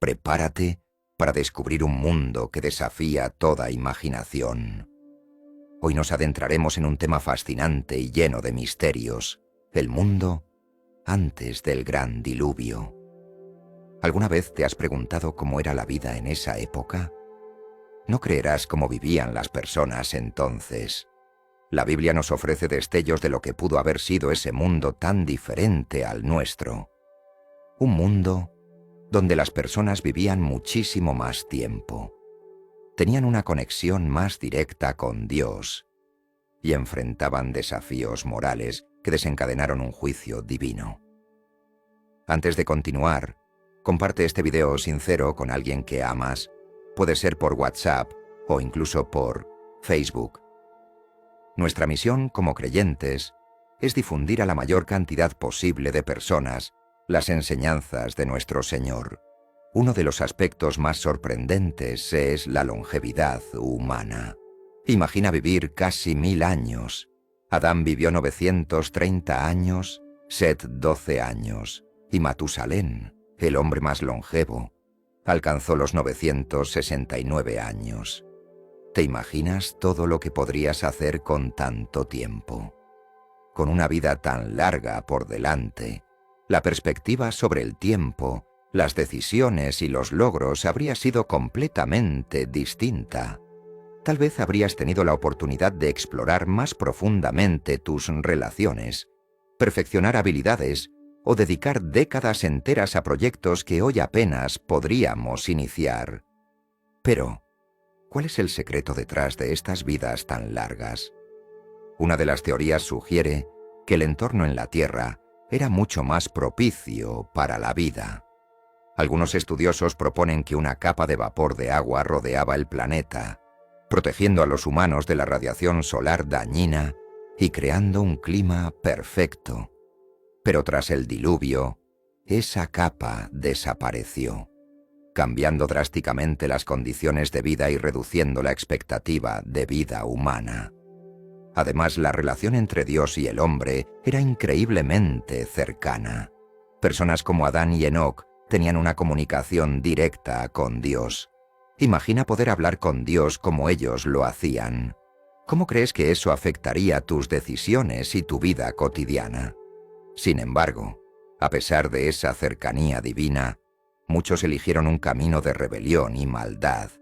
Prepárate para descubrir un mundo que desafía toda imaginación. Hoy nos adentraremos en un tema fascinante y lleno de misterios: el mundo antes del gran diluvio. ¿Alguna vez te has preguntado cómo era la vida en esa época? No creerás cómo vivían las personas entonces. La Biblia nos ofrece destellos de lo que pudo haber sido ese mundo tan diferente al nuestro. Un mundo donde las personas vivían muchísimo más tiempo, tenían una conexión más directa con Dios y enfrentaban desafíos morales que desencadenaron un juicio divino. Antes de continuar, comparte este video sincero con alguien que amas. Puede ser por WhatsApp o incluso por Facebook. Nuestra misión como creyentes es difundir a la mayor cantidad posible de personas las enseñanzas de nuestro Señor. Uno de los aspectos más sorprendentes es la longevidad humana. Imagina vivir casi 1000 años. Adán vivió 930 años, Set 12 años, y Matusalén, el hombre más longevo, alcanzó los 969 años. ¿Te imaginas todo lo que podrías hacer con tanto tiempo? Con una vida tan larga por delante, la perspectiva sobre el tiempo, las decisiones y los logros habría sido completamente distinta. Tal vez habrías tenido la oportunidad de explorar más profundamente tus relaciones, perfeccionar habilidades o dedicar décadas enteras a proyectos que hoy apenas podríamos iniciar. Pero, ¿cuál es el secreto detrás de estas vidas tan largas? Una de las teorías sugiere que el entorno en la Tierra era mucho más propicio para la vida. Algunos estudiosos proponen que una capa de vapor de agua rodeaba el planeta, protegiendo a los humanos de la radiación solar dañina y creando un clima perfecto. Pero tras el diluvio, esa capa desapareció, cambiando drásticamente las condiciones de vida y reduciendo la expectativa de vida humana. Además, la relación entre Dios y el hombre era increíblemente cercana. Personas como Adán y Enoc tenían una comunicación directa con Dios. Imagina poder hablar con Dios como ellos lo hacían. ¿Cómo crees que eso afectaría tus decisiones y tu vida cotidiana? Sin embargo, a pesar de esa cercanía divina, muchos eligieron un camino de rebelión y maldad.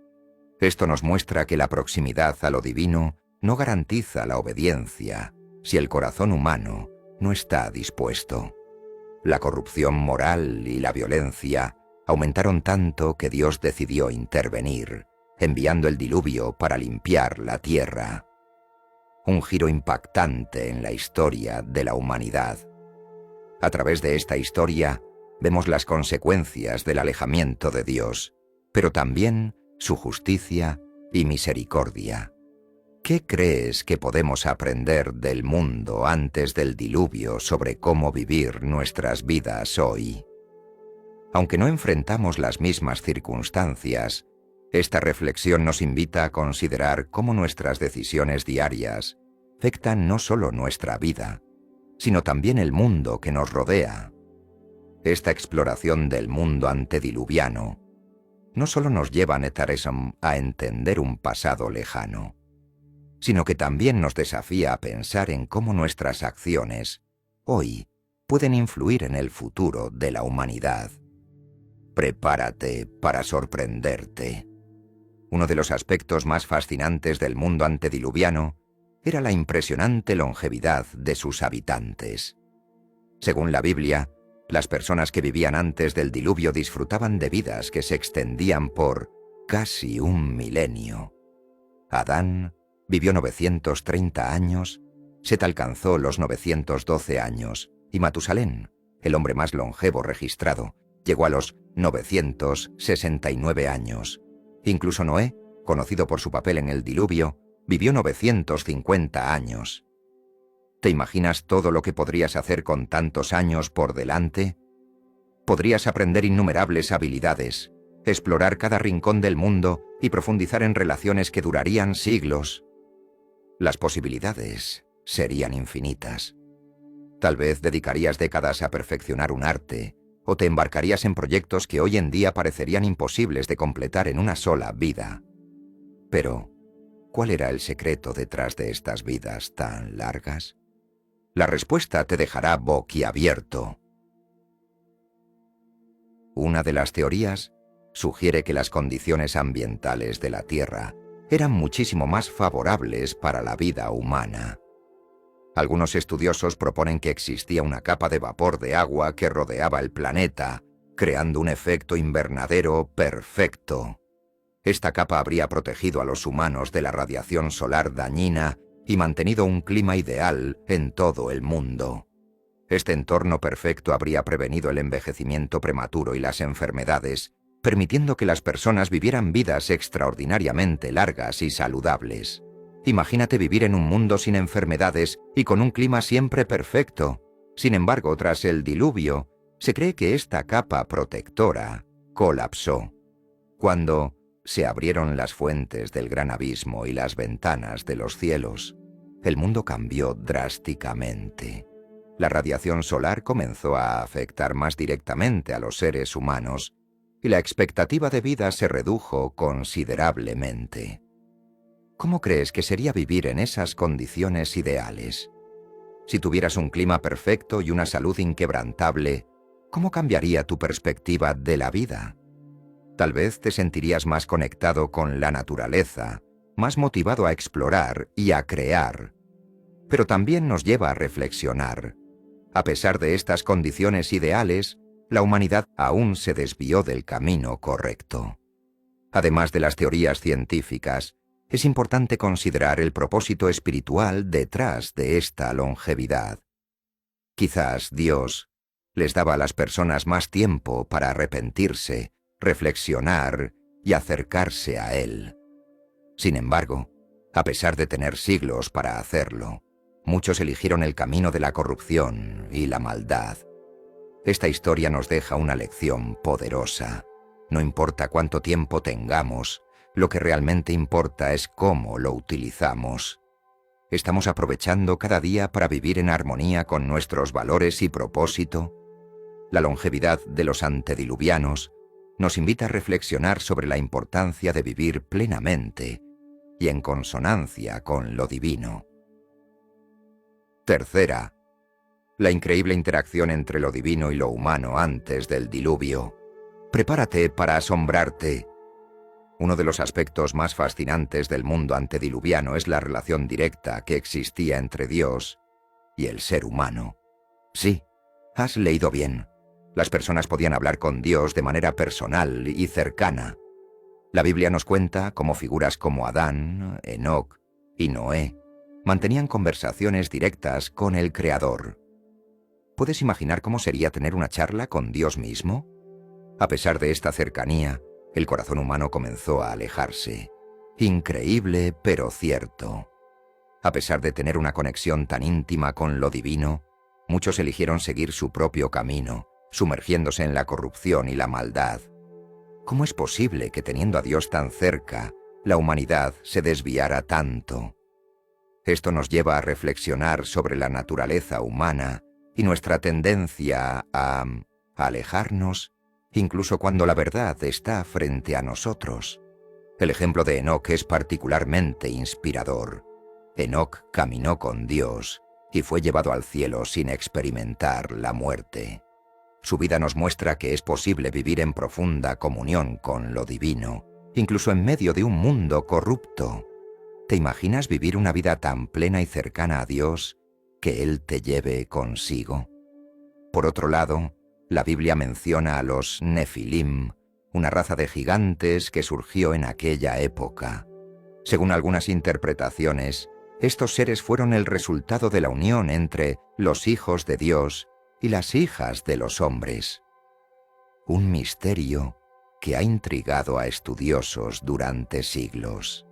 Esto nos muestra que la proximidad a lo divino no garantiza la obediencia si el corazón humano no está dispuesto. La corrupción moral y la violencia aumentaron tanto que Dios decidió intervenir, enviando el diluvio para limpiar la tierra. Un giro impactante en la historia de la humanidad. A través de esta historia vemos las consecuencias del alejamiento de Dios, pero también su justicia y misericordia. ¿Qué crees que podemos aprender del mundo antes del diluvio sobre cómo vivir nuestras vidas hoy? Aunque no enfrentamos las mismas circunstancias, esta reflexión nos invita a considerar cómo nuestras decisiones diarias afectan no solo nuestra vida, sino también el mundo que nos rodea. Esta exploración del mundo antediluviano no solo nos lleva a entender un pasado lejano, sino que también nos desafía a pensar en cómo nuestras acciones, hoy, pueden influir en el futuro de la humanidad. Prepárate para sorprenderte. Uno de los aspectos más fascinantes del mundo antediluviano era la impresionante longevidad de sus habitantes. Según la Biblia, las personas que vivían antes del diluvio disfrutaban de vidas que se extendían por casi 1 milenio. Adán vivió 930 años, Set alcanzó los 912 años, y Matusalén, el hombre más longevo registrado, llegó a los 969 años. Incluso Noé, conocido por su papel en el diluvio, vivió 950 años. ¿Te imaginas todo lo que podrías hacer con tantos años por delante? Podrías aprender innumerables habilidades, explorar cada rincón del mundo y profundizar en relaciones que durarían siglos. Las posibilidades serían infinitas. Tal vez dedicarías décadas a perfeccionar un arte, ¿O te embarcarías en proyectos que hoy en día parecerían imposibles de completar en una sola vida? Pero, ¿cuál era el secreto detrás de estas vidas tan largas? La respuesta te dejará boquiabierto. Una de las teorías sugiere que las condiciones ambientales de la Tierra eran muchísimo más favorables para la vida humana. Algunos estudiosos proponen que existía una capa de vapor de agua que rodeaba el planeta, creando un efecto invernadero perfecto. Esta capa habría protegido a los humanos de la radiación solar dañina y mantenido un clima ideal en todo el mundo. Este entorno perfecto habría prevenido el envejecimiento prematuro y las enfermedades, permitiendo que las personas vivieran vidas extraordinariamente largas y saludables. Imagínate vivir en un mundo sin enfermedades y con un clima siempre perfecto. Sin embargo, tras el diluvio, se cree que esta capa protectora colapsó. Cuando se abrieron las fuentes del gran abismo y las ventanas de los cielos, el mundo cambió drásticamente. La radiación solar comenzó a afectar más directamente a los seres humanos y la expectativa de vida se redujo considerablemente. ¿Cómo crees que sería vivir en esas condiciones ideales? Si tuvieras un clima perfecto y una salud inquebrantable, ¿cómo cambiaría tu perspectiva de la vida? Tal vez te sentirías más conectado con la naturaleza, más motivado a explorar y a crear. Pero también nos lleva a reflexionar. A pesar de estas condiciones ideales, la humanidad aún se desvió del camino correcto. Además de las teorías científicas, es importante considerar el propósito espiritual detrás de esta longevidad. Quizás Dios les daba a las personas más tiempo para arrepentirse, reflexionar y acercarse a Él. Sin embargo, a pesar de tener siglos para hacerlo, muchos eligieron el camino de la corrupción y la maldad. Esta historia nos deja una lección poderosa. No importa cuánto tiempo tengamos, lo que realmente importa es cómo lo utilizamos. ¿Estamos aprovechando cada día para vivir en armonía con nuestros valores y propósito? La longevidad de los antediluvianos nos invita a reflexionar sobre la importancia de vivir plenamente y en consonancia con lo divino. Tercera, la increíble interacción entre lo divino y lo humano antes del diluvio. Prepárate para asombrarte. Uno de los aspectos más fascinantes del mundo antediluviano es la relación directa que existía entre Dios y el ser humano. Sí, has leído bien. Las personas podían hablar con Dios de manera personal y cercana. La Biblia nos cuenta cómo figuras como Adán, Enoc y Noé mantenían conversaciones directas con el Creador. ¿Puedes imaginar cómo sería tener una charla con Dios mismo? A pesar de esta cercanía, el corazón humano comenzó a alejarse. Increíble, pero cierto. A pesar de tener una conexión tan íntima con lo divino, muchos eligieron seguir su propio camino, sumergiéndose en la corrupción y la maldad. ¿Cómo es posible que teniendo a Dios tan cerca, la humanidad se desviara tanto? Esto nos lleva a reflexionar sobre la naturaleza humana y nuestra tendencia a alejarnos, incluso cuando la verdad está frente a nosotros. El ejemplo de Enoc es particularmente inspirador. Enoc caminó con Dios y fue llevado al cielo sin experimentar la muerte. Su vida nos muestra que es posible vivir en profunda comunión con lo divino, incluso en medio de un mundo corrupto. ¿Te imaginas vivir una vida tan plena y cercana a Dios que Él te lleve consigo? Por otro lado, la Biblia menciona a los Nefilim, una raza de gigantes que surgió en aquella época. Según algunas interpretaciones, estos seres fueron el resultado de la unión entre los hijos de Dios y las hijas de los hombres. Un misterio que ha intrigado a estudiosos durante siglos.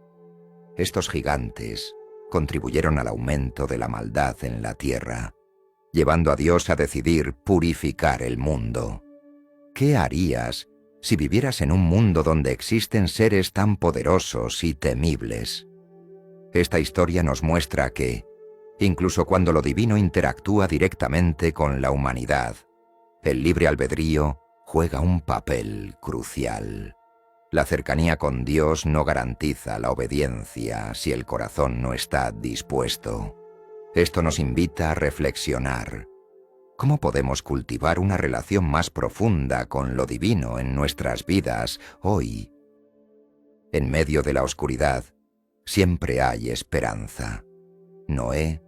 Estos gigantes contribuyeron al aumento de la maldad en la tierra, llevando a Dios a decidir purificar el mundo. ¿Qué harías si vivieras en un mundo donde existen seres tan poderosos y temibles? Esta historia nos muestra que, incluso cuando lo divino interactúa directamente con la humanidad, El libre albedrío juega un papel crucial. La cercanía con Dios no garantiza la obediencia si el corazón no está dispuesto. Esto nos invita a reflexionar. ¿Cómo podemos cultivar una relación más profunda con lo divino en nuestras vidas hoy? En medio de la oscuridad, siempre hay esperanza. Noé,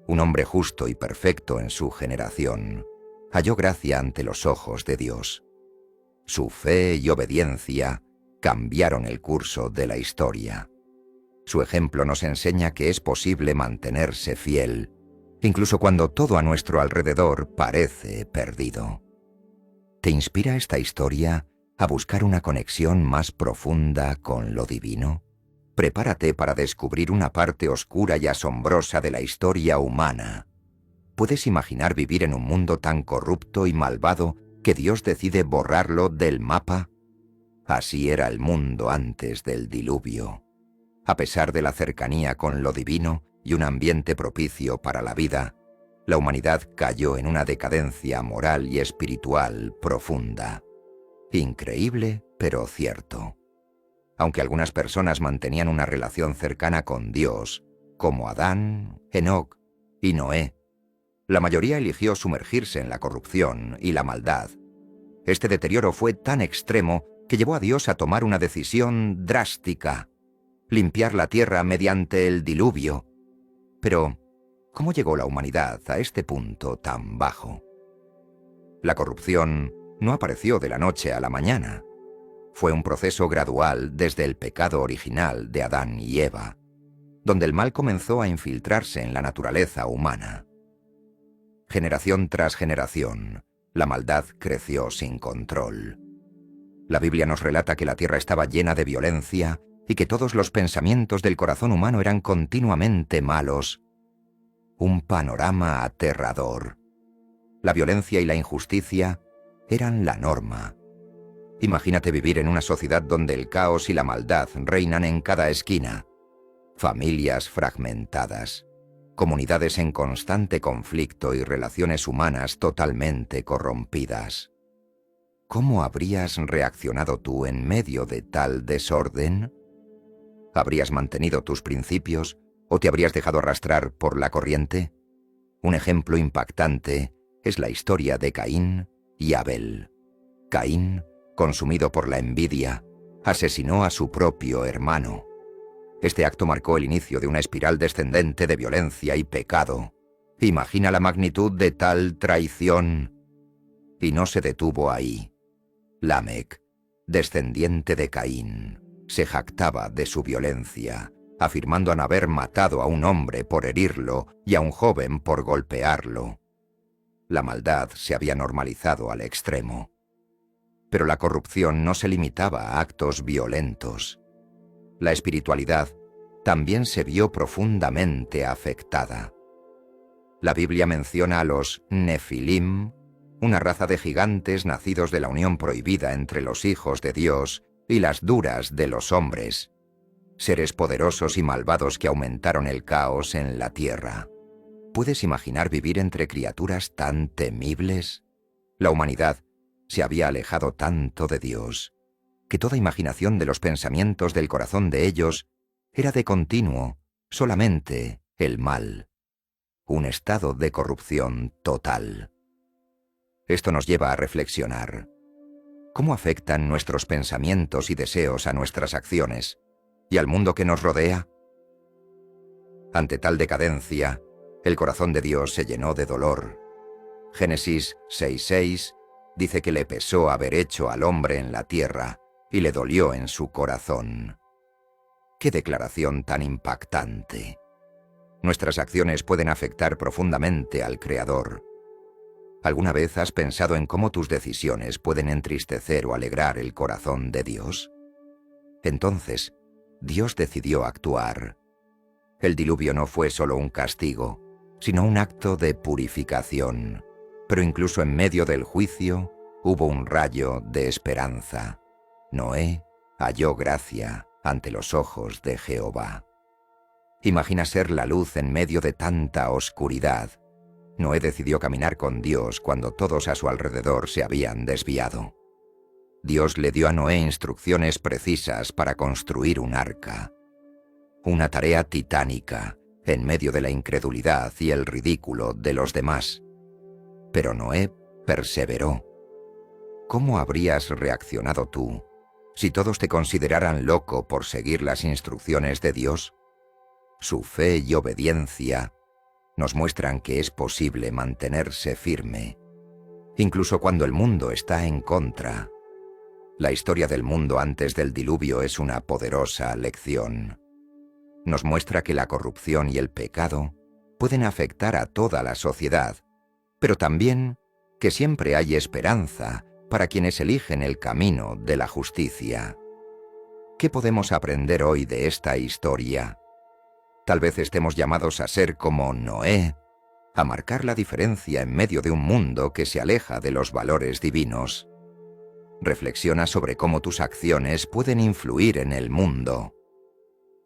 un hombre justo y perfecto en su generación, halló gracia ante los ojos de Dios. Su fe y obediencia cambiaron el curso de la historia. Su ejemplo nos enseña que es posible mantenerse fiel, incluso cuando todo a nuestro alrededor parece perdido. ¿Te inspira esta historia a buscar una conexión más profunda con lo divino? Prepárate para descubrir una parte oscura y asombrosa de la historia humana. ¿Puedes imaginar vivir en un mundo tan corrupto y malvado que Dios decide borrarlo del mapa? Así era el mundo antes del diluvio. A pesar de la cercanía con lo divino y un ambiente propicio para la vida, la humanidad cayó en una decadencia moral y espiritual profunda. Increíble, pero cierto. Aunque algunas personas mantenían una relación cercana con Dios, como Adán, Enoc y Noé, la mayoría eligió sumergirse en la corrupción y la maldad. Este deterioro fue tan extremo que llevó a Dios a tomar una decisión drástica: limpiar la tierra mediante el diluvio. Pero, ¿cómo llegó la humanidad a este punto tan bajo? La corrupción no apareció de la noche a la mañana. Fue un proceso gradual desde el pecado original de Adán y Eva, donde el mal comenzó a infiltrarse en la naturaleza humana. Generación tras generación, la maldad creció sin control. La Biblia nos relata que la tierra estaba llena de violencia y que todos los pensamientos del corazón humano eran continuamente malos. Un panorama aterrador. La violencia y la injusticia eran la norma. Imagínate vivir en una sociedad donde el caos y la maldad reinan en cada esquina. Familias fragmentadas, comunidades en constante conflicto y relaciones humanas totalmente corrompidas. ¿Cómo habrías reaccionado tú en medio de tal desorden? ¿Habrías mantenido tus principios o te habrías dejado arrastrar por la corriente? Un ejemplo impactante es la historia de Caín y Abel. Caín, consumido por la envidia, asesinó a su propio hermano. Este acto marcó el inicio de una espiral descendente de violencia y pecado. Imagina la magnitud de tal traición. Y no se detuvo ahí. Lamec, descendiente de Caín, se jactaba de su violencia, afirmando no haber matado a un hombre por herirlo y a un joven por golpearlo. La maldad se había normalizado al extremo. Pero la corrupción no se limitaba a actos violentos. La espiritualidad también se vio profundamente afectada. La Biblia menciona a los Nefilim, una raza de gigantes nacidos de la unión prohibida entre los hijos de Dios y las duras de los hombres, seres poderosos y malvados que aumentaron el caos en la tierra. ¿Puedes imaginar vivir entre criaturas tan temibles? La humanidad se había alejado tanto de Dios, que toda imaginación de los pensamientos del corazón de ellos era de continuo solamente el mal, un estado de corrupción total. Esto nos lleva a reflexionar. ¿Cómo afectan nuestros pensamientos y deseos a nuestras acciones y al mundo que nos rodea? Ante tal decadencia, el corazón de Dios se llenó de dolor. Génesis 6:6 dice que le pesó haber hecho al hombre en la tierra y le dolió en su corazón. ¡Qué declaración tan impactante! Nuestras acciones pueden afectar profundamente al Creador. ¿Alguna vez has pensado en cómo tus decisiones pueden entristecer o alegrar el corazón de Dios? Entonces, Dios decidió actuar. El diluvio no fue solo un castigo, sino un acto de purificación. Pero incluso en medio del juicio, hubo un rayo de esperanza. Noé halló gracia ante los ojos de Jehová. Imagina ser la luz en medio de tanta oscuridad. Noé decidió caminar con Dios cuando todos a su alrededor se habían desviado. Dios le dio a Noé instrucciones precisas para construir un arca. Una tarea titánica, en medio de la incredulidad y el ridículo de los demás. Pero Noé perseveró. ¿Cómo habrías reaccionado tú si todos te consideraran loco por seguir las instrucciones de Dios? Su fe y obediencia nos muestran que es posible mantenerse firme, incluso cuando el mundo está en contra. La historia del mundo antes del diluvio es una poderosa lección. Nos muestra que la corrupción y el pecado pueden afectar a toda la sociedad, pero también que siempre hay esperanza para quienes eligen el camino de la justicia. ¿Qué podemos aprender hoy de esta historia? Tal vez estemos llamados a ser como Noé, a marcar la diferencia en medio de un mundo que se aleja de los valores divinos. Reflexiona sobre cómo tus acciones pueden influir en el mundo.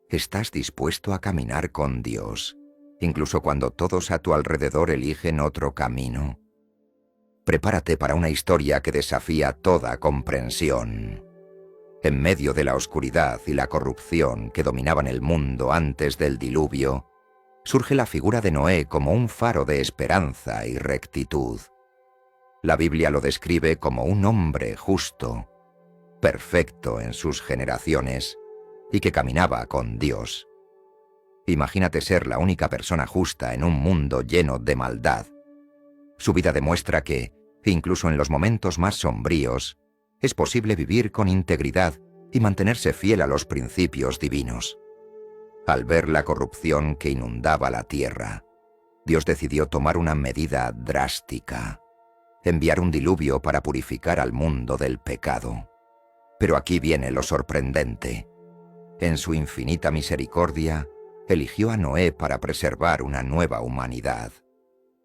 ¿Estás dispuesto a caminar con Dios, incluso cuando todos a tu alrededor eligen otro camino? Prepárate para una historia que desafía toda comprensión. En medio de la oscuridad y la corrupción que dominaban el mundo antes del diluvio, surge la figura de Noé como un faro de esperanza y rectitud. La Biblia lo describe como un hombre justo, perfecto en sus generaciones, y que caminaba con Dios. Imagínate ser la única persona justa en un mundo lleno de maldad. Su vida demuestra que, incluso en los momentos más sombríos, es posible vivir con integridad y mantenerse fiel a los principios divinos. Al ver la corrupción que inundaba la tierra, Dios decidió tomar una medida drástica: enviar un diluvio para purificar al mundo del pecado. Pero aquí viene lo sorprendente. En su infinita misericordia, eligió a Noé para preservar una nueva humanidad.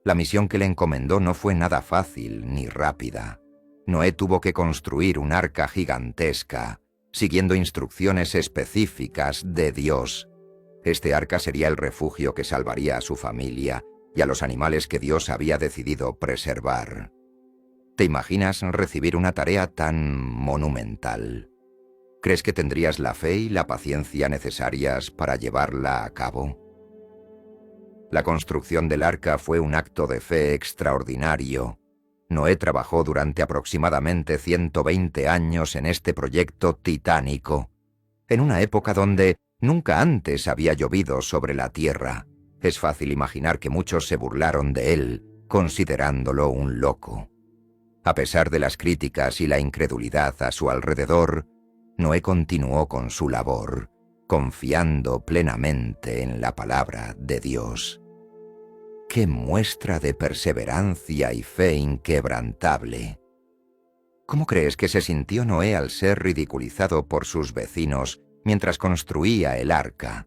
La misión que le encomendó no fue nada fácil ni rápida. Noé tuvo que construir un arca gigantesca, siguiendo instrucciones específicas de Dios. Este arca sería el refugio que salvaría a su familia y a los animales que Dios había decidido preservar. ¿Te imaginas recibir una tarea tan monumental? ¿Crees que tendrías la fe y la paciencia necesarias para llevarla a cabo? La construcción del arca fue un acto de fe extraordinario. Noé trabajó durante aproximadamente 120 años en este proyecto titánico, en una época donde nunca antes había llovido sobre la tierra. Es fácil imaginar que muchos se burlaron de él, considerándolo un loco. A pesar de las críticas y la incredulidad a su alrededor, Noé continuó con su labor, confiando plenamente en la palabra de Dios. ¡Qué muestra de perseverancia y fe inquebrantable! ¿Cómo crees que se sintió Noé al ser ridiculizado por sus vecinos mientras construía el arca?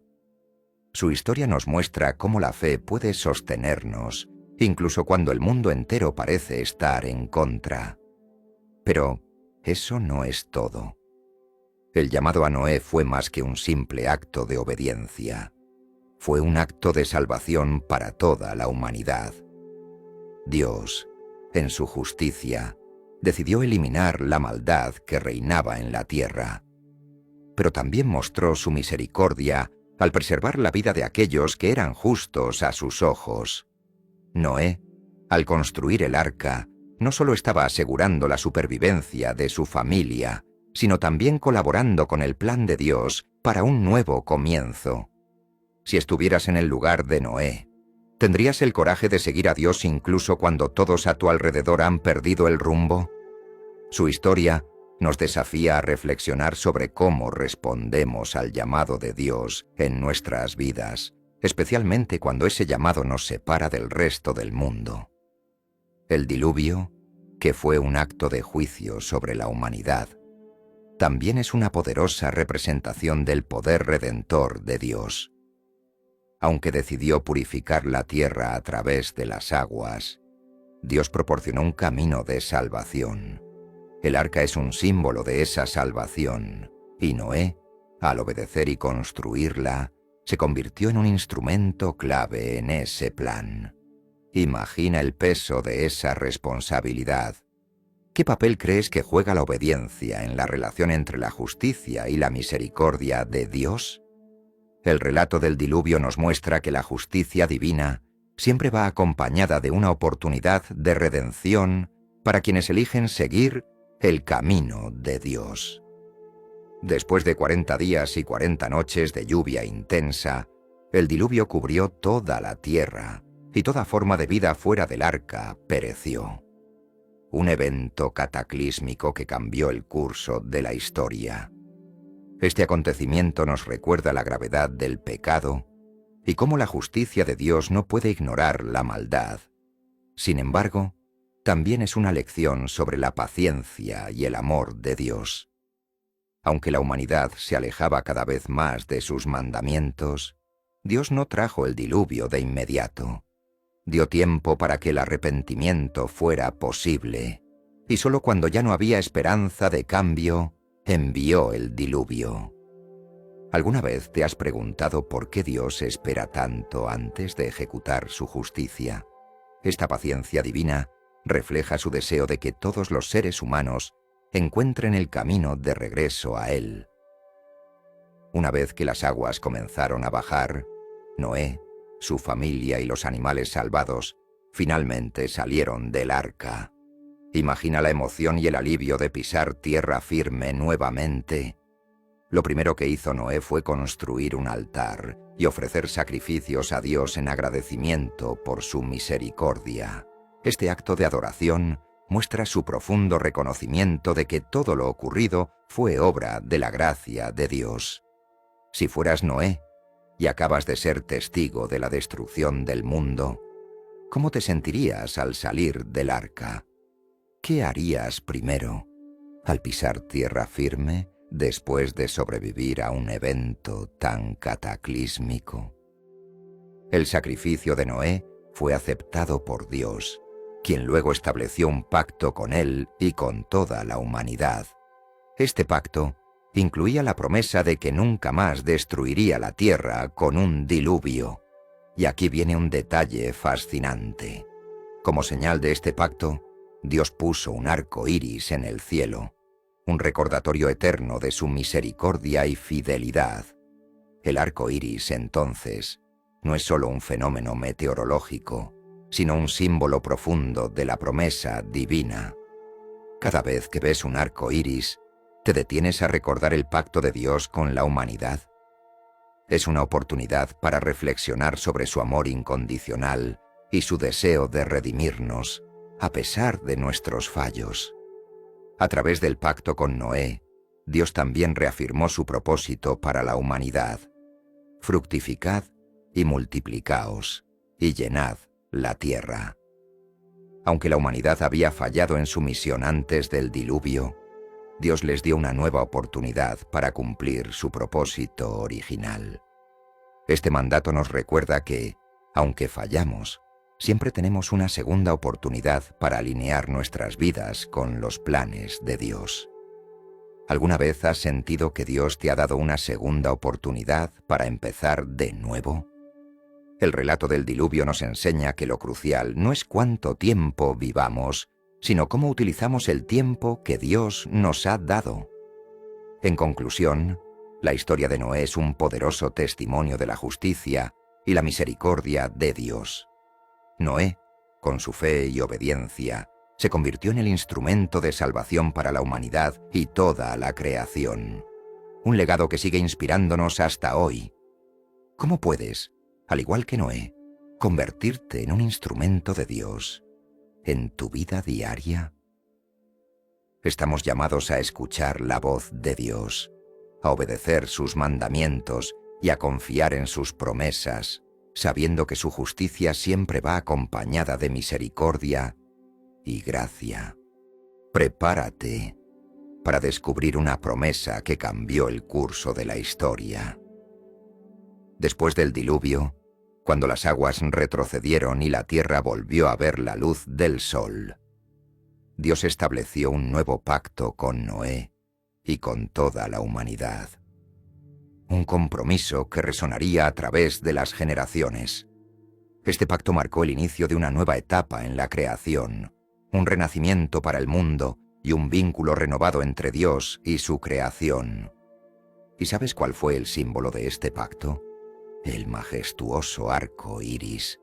Su historia nos muestra cómo la fe puede sostenernos, incluso cuando el mundo entero parece estar en contra. Pero eso no es todo. El llamado a Noé fue más que un simple acto de obediencia. Fue un acto de salvación para toda la humanidad. Dios, en su justicia, decidió eliminar la maldad que reinaba en la tierra. Pero también mostró su misericordia al preservar la vida de aquellos que eran justos a sus ojos. Noé, al construir el arca, no solo estaba asegurando la supervivencia de su familia, sino también colaborando con el plan de Dios para un nuevo comienzo. Si estuvieras en el lugar de Noé, ¿tendrías el coraje de seguir a Dios incluso cuando todos a tu alrededor han perdido el rumbo? Su historia nos desafía a reflexionar sobre cómo respondemos al llamado de Dios en nuestras vidas, especialmente cuando ese llamado nos separa del resto del mundo. El diluvio, que fue un acto de juicio sobre la humanidad, también es una poderosa representación del poder redentor de Dios. Aunque decidió purificar la tierra a través de las aguas, Dios proporcionó un camino de salvación. El arca es un símbolo de esa salvación, y Noé, al obedecer y construirla, se convirtió en un instrumento clave en ese plan. Imagina el peso de esa responsabilidad. ¿Qué papel crees que juega la obediencia en la relación entre la justicia y la misericordia de Dios? El relato del diluvio nos muestra que la justicia divina siempre va acompañada de una oportunidad de redención para quienes eligen seguir el camino de Dios. Después de 40 días y 40 noches de lluvia intensa, el diluvio cubrió toda la tierra y toda forma de vida fuera del arca pereció. Un evento cataclísmico que cambió el curso de la historia. Este acontecimiento nos recuerda la gravedad del pecado y cómo la justicia de Dios no puede ignorar la maldad. Sin embargo, también es una lección sobre la paciencia y el amor de Dios. Aunque la humanidad se alejaba cada vez más de sus mandamientos, Dios no trajo el diluvio de inmediato. Dio tiempo para que el arrepentimiento fuera posible, y solo cuando ya no había esperanza de cambio, envió el diluvio. ¿Alguna vez te has preguntado por qué Dios espera tanto antes de ejecutar su justicia? Esta paciencia divina refleja su deseo de que todos los seres humanos encuentren el camino de regreso a Él. Una vez que las aguas comenzaron a bajar, Noé, su familia y los animales salvados finalmente salieron del arca. Imagina la emoción y el alivio de pisar tierra firme nuevamente. Lo primero que hizo Noé fue construir un altar y ofrecer sacrificios a Dios en agradecimiento por su misericordia. Este acto de adoración muestra su profundo reconocimiento de que todo lo ocurrido fue obra de la gracia de Dios. Si fueras Noé y acabas de ser testigo de la destrucción del mundo, ¿cómo te sentirías al salir del arca? ¿Qué harías primero al pisar tierra firme después de sobrevivir a un evento tan cataclísmico? El sacrificio de Noé fue aceptado por Dios, quien luego estableció un pacto con él y con toda la humanidad. Este pacto incluía la promesa de que nunca más destruiría la tierra con un diluvio. Y aquí viene un detalle fascinante. Como señal de este pacto, Dios puso un arco iris en el cielo, un recordatorio eterno de su misericordia y fidelidad. El arco iris, entonces, no es solo un fenómeno meteorológico, sino un símbolo profundo de la promesa divina. Cada vez que ves un arco iris, ¿te detienes a recordar el pacto de Dios con la humanidad? Es una oportunidad para reflexionar sobre su amor incondicional y su deseo de redimirnos, a pesar de nuestros fallos. A través del pacto con Noé, Dios también reafirmó su propósito para la humanidad. Fructificad y multiplicaos, y llenad la tierra. Aunque la humanidad había fallado en su misión antes del diluvio, Dios les dio una nueva oportunidad para cumplir su propósito original. Este mandato nos recuerda que, aunque fallamos, siempre tenemos una segunda oportunidad para alinear nuestras vidas con los planes de Dios. ¿Alguna vez has sentido que Dios te ha dado una segunda oportunidad para empezar de nuevo? El relato del diluvio nos enseña que lo crucial no es cuánto tiempo vivamos, sino cómo utilizamos el tiempo que Dios nos ha dado. En conclusión, la historia de Noé es un poderoso testimonio de la justicia y la misericordia de Dios. Noé, con su fe y obediencia, se convirtió en el instrumento de salvación para la humanidad y toda la creación. Un legado que sigue inspirándonos hasta hoy. ¿Cómo puedes, al igual que Noé, convertirte en un instrumento de Dios en tu vida diaria? Estamos llamados a escuchar la voz de Dios, a obedecer sus mandamientos y a confiar en sus promesas, sabiendo que su justicia siempre va acompañada de misericordia y gracia. Prepárate para descubrir una promesa que cambió el curso de la historia. Después del diluvio, cuando las aguas retrocedieron y la tierra volvió a ver la luz del sol, Dios estableció un nuevo pacto con Noé y con toda la humanidad. Un compromiso que resonaría a través de las generaciones. Este pacto marcó el inicio de una nueva etapa en la creación, un renacimiento para el mundo y un vínculo renovado entre Dios y su creación. ¿Y sabes cuál fue el símbolo de este pacto? El majestuoso arco iris,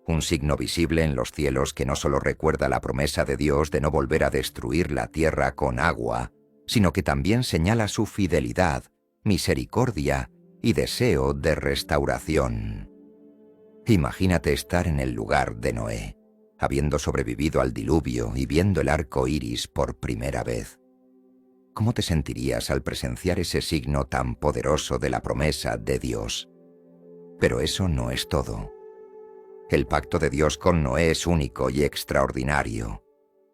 un signo visible en los cielos que no solo recuerda la promesa de Dios de no volver a destruir la tierra con agua, sino que también señala su fidelidad, misericordia y deseo de restauración. Imagínate estar en el lugar de Noé, habiendo sobrevivido al diluvio y viendo el arco iris por primera vez. ¿Cómo te sentirías al presenciar ese signo tan poderoso de la promesa de Dios? Pero eso no es todo. El pacto de Dios con Noé es único y extraordinario.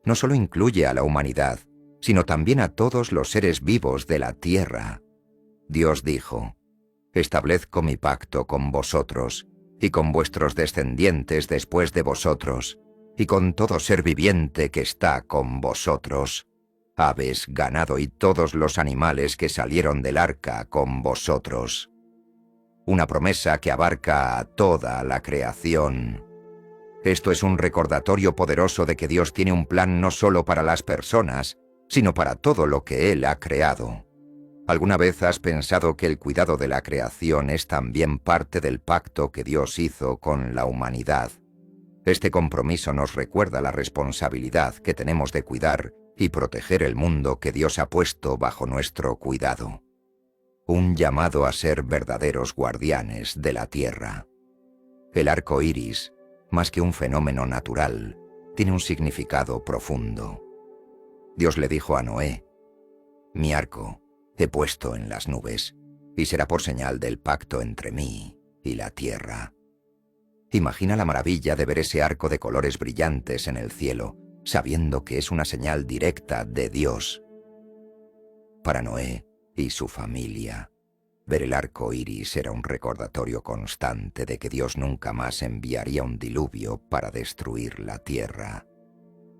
No solo incluye a la humanidad, sino también a todos los seres vivos de la tierra. Dios dijo: «Establezco mi pacto con vosotros, y con vuestros descendientes después de vosotros, y con todo ser viviente que está con vosotros, aves, ganado y todos los animales que salieron del arca con vosotros». Una promesa que abarca a toda la creación. Esto es un recordatorio poderoso de que Dios tiene un plan no solo para las personas, sino para todo lo que Él ha creado. ¿Alguna vez has pensado que el cuidado de la creación es también parte del pacto que Dios hizo con la humanidad? Este compromiso nos recuerda la responsabilidad que tenemos de cuidar y proteger el mundo que Dios ha puesto bajo nuestro cuidado. Un llamado a ser verdaderos guardianes de la tierra. El arco iris, más que un fenómeno natural, tiene un significado profundo. Dios le dijo a Noé: «Mi arco he puesto en las nubes, y será por señal del pacto entre mí y la tierra». Imagina la maravilla de ver ese arco de colores brillantes en el cielo, sabiendo que es una señal directa de Dios. Para Noé y su familia, ver el arco iris era un recordatorio constante de que Dios nunca más enviaría un diluvio para destruir la tierra.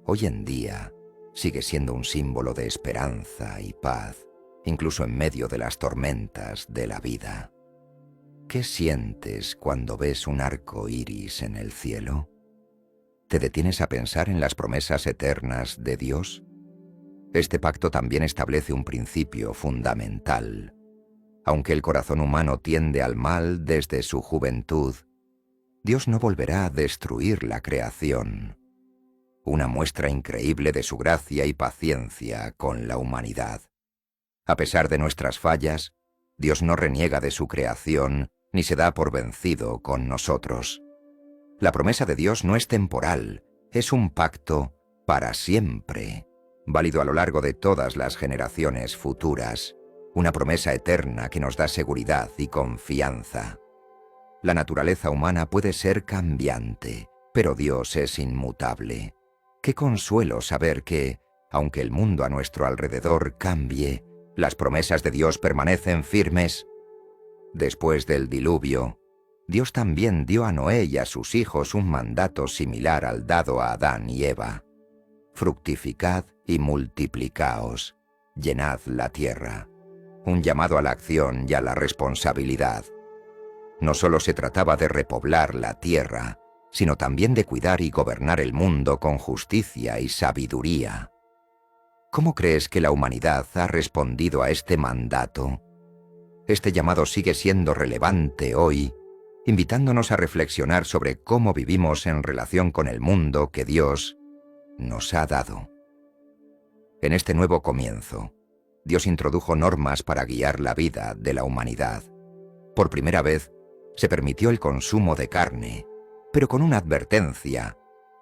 Hoy en día sigue siendo un símbolo de esperanza y paz, incluso en medio de las tormentas de la vida. ¿Qué sientes cuando ves un arco iris en el cielo? ¿Te detienes a pensar en las promesas eternas de Dios? Este pacto también establece un principio fundamental. Aunque el corazón humano tiende al mal desde su juventud, Dios no volverá a destruir la creación. Una muestra increíble de su gracia y paciencia con la humanidad. A pesar de nuestras fallas, Dios no reniega de su creación ni se da por vencido con nosotros. La promesa de Dios no es temporal, es un pacto para siempre, válido a lo largo de todas las generaciones futuras, una promesa eterna que nos da seguridad y confianza. La naturaleza humana puede ser cambiante, pero Dios es inmutable. Qué consuelo saber que, aunque el mundo a nuestro alrededor cambie, las promesas de Dios permanecen firmes. Después del diluvio, Dios también dio a Noé y a sus hijos un mandato similar al dado a Adán y Eva. Fructificad y multiplicaos, llenad la tierra. Un llamado a la acción y a la responsabilidad. No solo se trataba de repoblar la tierra, sino también de cuidar y gobernar el mundo con justicia y sabiduría. ¿Cómo crees que la humanidad ha respondido a este mandato? Este llamado sigue siendo relevante hoy, invitándonos a reflexionar sobre cómo vivimos en relación con el mundo que Dios nos ha dado. En este nuevo comienzo, Dios introdujo normas para guiar la vida de la humanidad. Por primera vez, se permitió el consumo de carne, pero con una advertencia: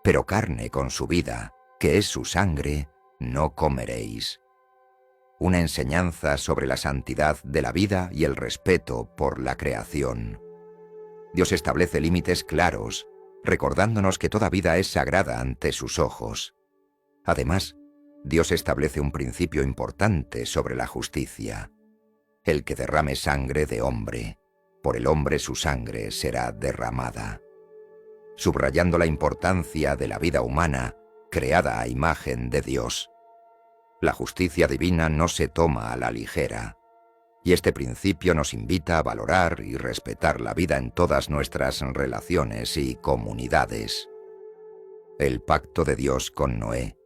pero carne con su vida, que es su sangre, no comeréis. Una enseñanza sobre la santidad de la vida y el respeto por la creación. Dios establece límites claros, recordándonos que toda vida es sagrada ante sus ojos. Además, Dios establece un principio importante sobre la justicia. El que derrame sangre de hombre, por el hombre su sangre será derramada. Subrayando la importancia de la vida humana, creada a imagen de Dios. La justicia divina no se toma a la ligera, y este principio nos invita a valorar y respetar la vida en todas nuestras relaciones y comunidades. El pacto de Dios con Noé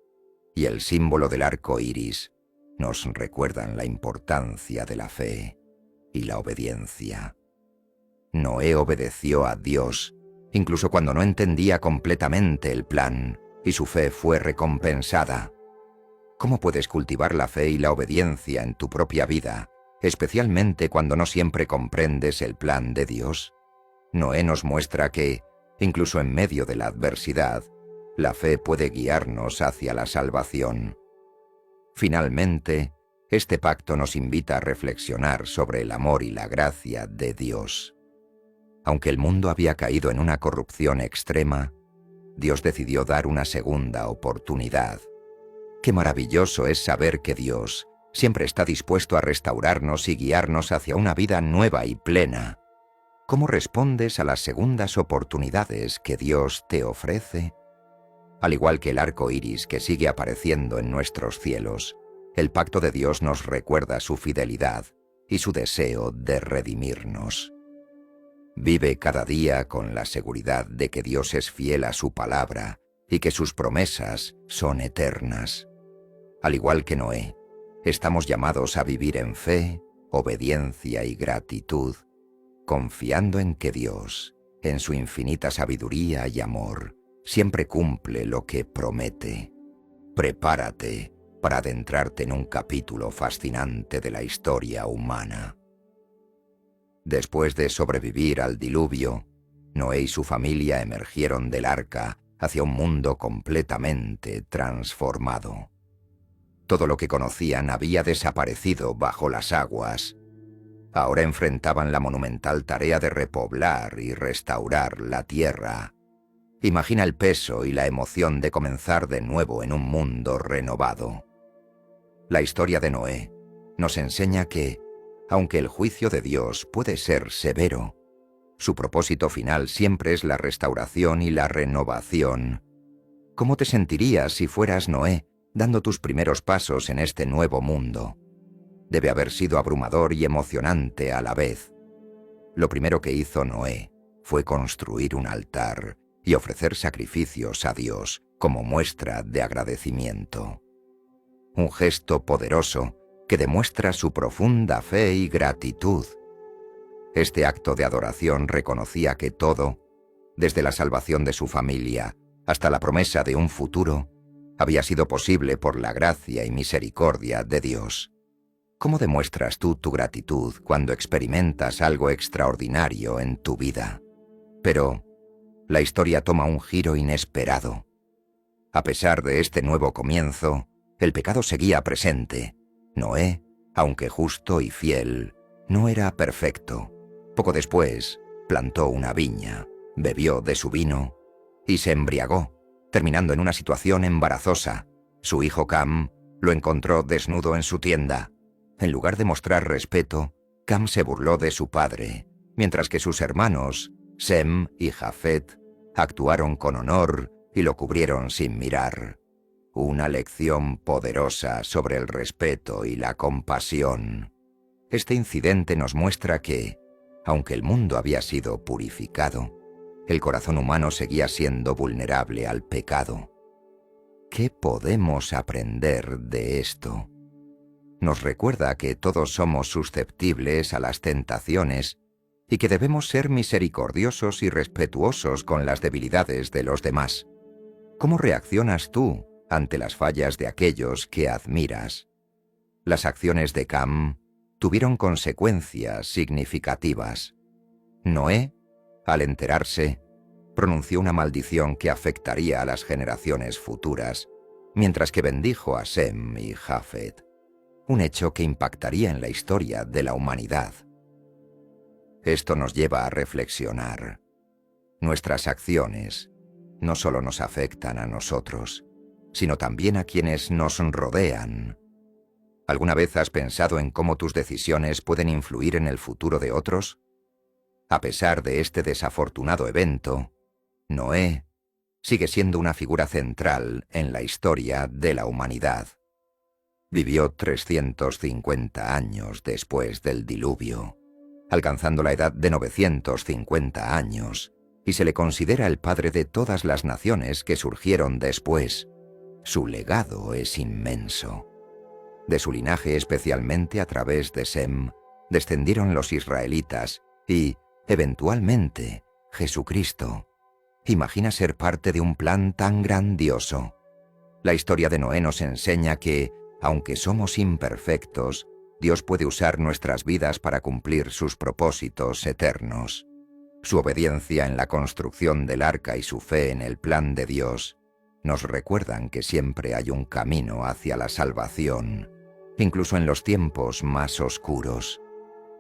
y el símbolo del arco iris nos recuerdan la importancia de la fe y la obediencia. Noé obedeció a Dios, incluso cuando no entendía completamente el plan, y su fe fue recompensada. ¿Cómo puedes cultivar la fe y la obediencia en tu propia vida, especialmente cuando no siempre comprendes el plan de Dios? Noé nos muestra que, incluso en medio de la adversidad, la fe puede guiarnos hacia la salvación. Finalmente, este pacto nos invita a reflexionar sobre el amor y la gracia de Dios. Aunque el mundo había caído en una corrupción extrema, Dios decidió dar una segunda oportunidad. Qué maravilloso es saber que Dios siempre está dispuesto a restaurarnos y guiarnos hacia una vida nueva y plena. ¿Cómo respondes a las segundas oportunidades que Dios te ofrece? Al igual que el arco iris que sigue apareciendo en nuestros cielos, el pacto de Dios nos recuerda su fidelidad y su deseo de redimirnos. Vive cada día con la seguridad de que Dios es fiel a su palabra y que sus promesas son eternas. Al igual que Noé, estamos llamados a vivir en fe, obediencia y gratitud, confiando en que Dios, en su infinita sabiduría y amor, siempre cumple lo que promete. Prepárate para adentrarte en un capítulo fascinante de la historia humana. Después de sobrevivir al diluvio, Noé y su familia emergieron del arca hacia un mundo completamente transformado. Todo lo que conocían había desaparecido bajo las aguas. Ahora enfrentaban la monumental tarea de repoblar y restaurar la tierra. Imagina el peso y la emoción de comenzar de nuevo en un mundo renovado. La historia de Noé nos enseña que, aunque el juicio de Dios puede ser severo, su propósito final siempre es la restauración y la renovación. ¿Cómo te sentirías si fueras Noé, dando tus primeros pasos en este nuevo mundo? Debe haber sido abrumador y emocionante a la vez. Lo primero que hizo Noé fue construir un altar y ofrecer sacrificios a Dios como muestra de agradecimiento. Un gesto poderoso que demuestra su profunda fe y gratitud. Este acto de adoración reconocía que todo, desde la salvación de su familia hasta la promesa de un futuro, había sido posible por la gracia y misericordia de Dios. ¿Cómo demuestras tú tu gratitud cuando experimentas algo extraordinario en tu vida? Pero la historia toma un giro inesperado. A pesar de este nuevo comienzo, el pecado seguía presente. Noé, aunque justo y fiel, no era perfecto. Poco después, plantó una viña, bebió de su vino y se embriagó, terminando en una situación embarazosa. Su hijo Cam lo encontró desnudo en su tienda. En lugar de mostrar respeto, Cam se burló de su padre, mientras que sus hermanos, Sem y Jafet, actuaron con honor y lo cubrieron sin mirar. Una lección poderosa sobre el respeto y la compasión. Este incidente nos muestra que, aunque el mundo había sido purificado, el corazón humano seguía siendo vulnerable al pecado. ¿Qué podemos aprender de esto? Nos recuerda que todos somos susceptibles a las tentaciones y que debemos ser misericordiosos y respetuosos con las debilidades de los demás. ¿Cómo reaccionas tú ante las fallas de aquellos que admiras? Las acciones de Cam tuvieron consecuencias significativas. Noé, al enterarse, pronunció una maldición que afectaría a las generaciones futuras, mientras que bendijo a Sem y Jafet, un hecho que impactaría en la historia de la humanidad. Esto nos lleva a reflexionar. Nuestras acciones no solo nos afectan a nosotros, sino también a quienes nos rodean. ¿Alguna vez has pensado en cómo tus decisiones pueden influir en el futuro de otros? A pesar de este desafortunado evento, Noé sigue siendo una figura central en la historia de la humanidad. Vivió 350 años después del diluvio, alcanzando la edad de 950 años, y se le considera el padre de todas las naciones que surgieron después. Su legado es inmenso. De su linaje, especialmente a través de Sem, descendieron los israelitas y, eventualmente, Jesucristo. Imagina ser parte de un plan tan grandioso. La historia de Noé nos enseña que, aunque somos imperfectos, Dios puede usar nuestras vidas para cumplir sus propósitos eternos. Su obediencia en la construcción del arca y su fe en el plan de Dios nos recuerdan que siempre hay un camino hacia la salvación, incluso en los tiempos más oscuros.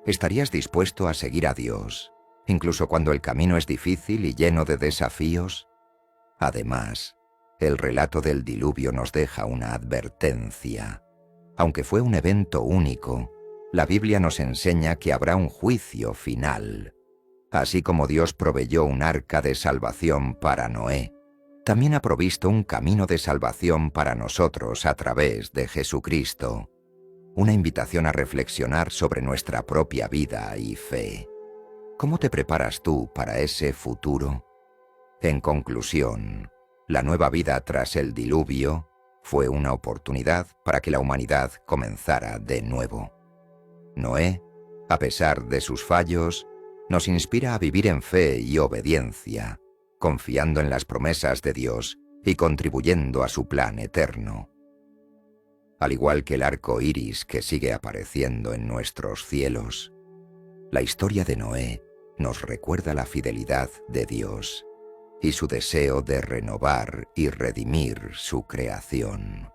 ¿Estarías dispuesto a seguir a Dios, incluso cuando el camino es difícil y lleno de desafíos? Además, el relato del diluvio nos deja una advertencia. Aunque fue un evento único, la Biblia nos enseña que habrá un juicio final. Así como Dios proveyó un arca de salvación para Noé, también ha provisto un camino de salvación para nosotros a través de Jesucristo. Una invitación a reflexionar sobre nuestra propia vida y fe. ¿Cómo te preparas tú para ese futuro? En conclusión, la nueva vida tras el diluvio fue una oportunidad para que la humanidad comenzara de nuevo. Noé, a pesar de sus fallos, nos inspira a vivir en fe y obediencia, confiando en las promesas de Dios y contribuyendo a su plan eterno. Al igual que el arco iris que sigue apareciendo en nuestros cielos, la historia de Noé nos recuerda la fidelidad de Dios y su deseo de renovar y redimir su creación.